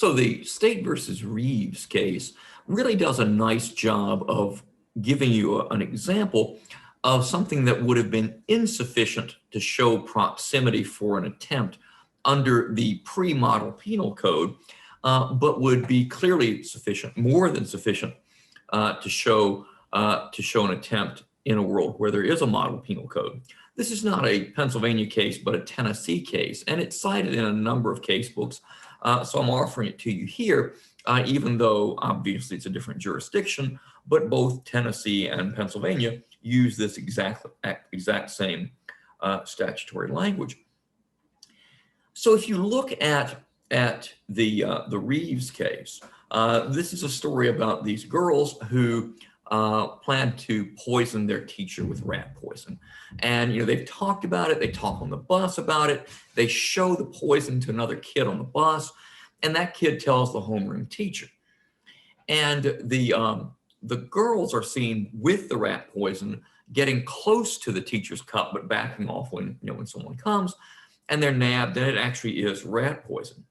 So the State versus Reeves case really does a nice job of giving you an example of something that would have been insufficient to show proximity for an attempt under the pre-model penal code, but would be clearly sufficient, more than sufficient, to show an attempt in a world where there is a model penal code. This is not a Pennsylvania case, but a Tennessee case, and it's cited in a number of case books. So I'm offering it to you here, even though obviously it's a different jurisdiction, but both Tennessee and Pennsylvania use this exact same statutory language. So if you look at the Reeves case, this is a story about these girls who planned to poison their teacher with rat poison. And they've talked about it, they talk on the bus about it, they show the poison to another kid on the bus, and that kid tells the homeroom teacher. And the girls are seen with the rat poison getting close to the teacher's cup, but backing off when someone comes, and they're nabbed, and it actually is rat poison.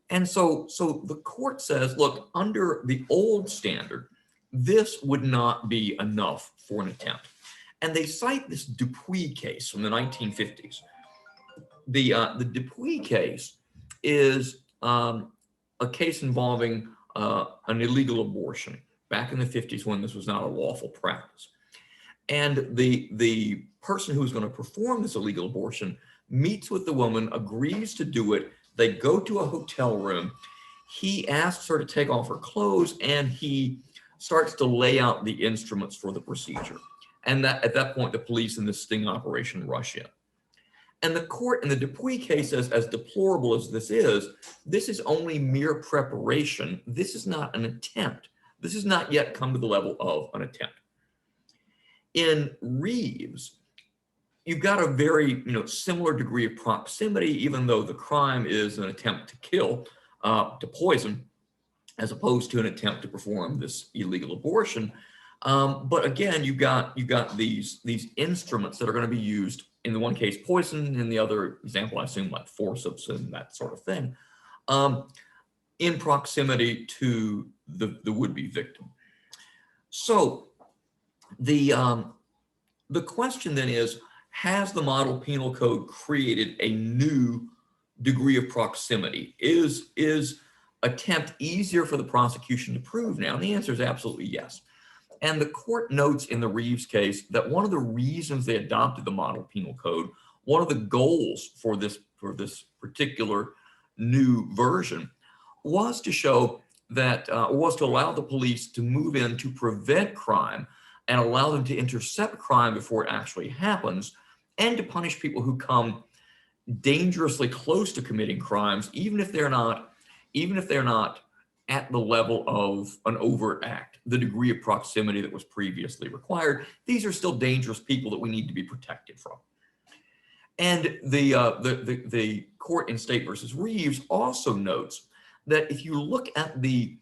And so the court says, look, under the old standard, this would not be enough for an attempt. And they cite this Dupuy case from the 1950s. The Dupuy case is a case involving an illegal abortion back in the 50s when this was not a lawful practice. And the person who's going to perform this illegal abortion meets with the woman, agrees to do it. They go to a hotel room. He asks her to take off her clothes, and he starts to lay out the instruments for the procedure. And at that point, the police in this sting operation rush in. And the court in the Dupuy case says, as deplorable as this is only mere preparation. This is not an attempt. This has not yet come to the level of an attempt. In Reeves, you've got a very similar degree of proximity, even though the crime is an attempt to kill, to poison, as opposed to an attempt to perform this illegal abortion. But again, you've got these instruments that are going to be used. In the one case, poison. In the other example, I assume like forceps and that sort of thing, in proximity to the would-be victim. So the question then is, has the model penal code created a new degree of proximity? Is attempt easier for the prosecution to prove now? And the answer is absolutely yes. And the court notes in the Reeves case that one of the reasons they adopted the model penal code, one of the goals for this particular new version, was to show that, was to allow the police to move in to prevent crime and allow them to intercept crime before it actually happens, and to punish people who come dangerously close to committing crimes, even if they're not at the level of an overt act, the degree of proximity that was previously required. These are still dangerous people that we need to be protected from. And the court in State versus Reeves also notes that if you look at the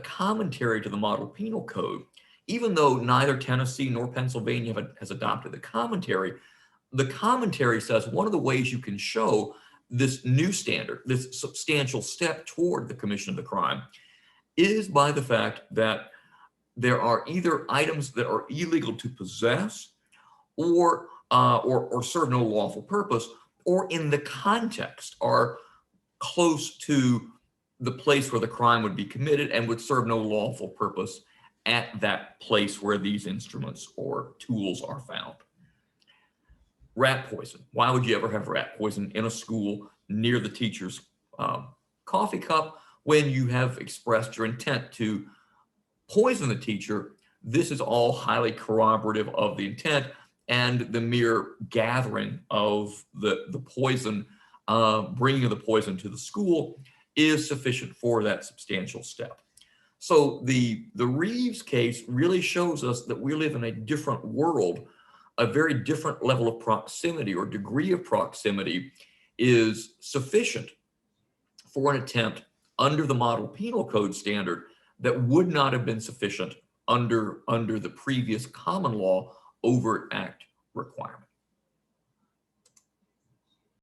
commentary to the model penal code, even though neither Tennessee nor Pennsylvania has adopted the commentary says one of the ways you can show this new standard, this substantial step toward the commission of the crime, is by the fact that there are either items that are illegal to possess or serve no lawful purpose, or in the context are close to the place where the crime would be committed and would serve no lawful purpose at that place where these instruments or tools are found. Rat poison. Why would you ever have rat poison in a school near the teacher's coffee cup when you have expressed your intent to poison the teacher? This is all highly corroborative of the intent, and the mere gathering of the poison, bringing of the poison to the school, is sufficient for that substantial step. So the Reeves case really shows us that we live in a different world. A very different level of proximity or degree of proximity is sufficient for an attempt under the model penal code standard that would not have been sufficient under the previous common law overt act requirement.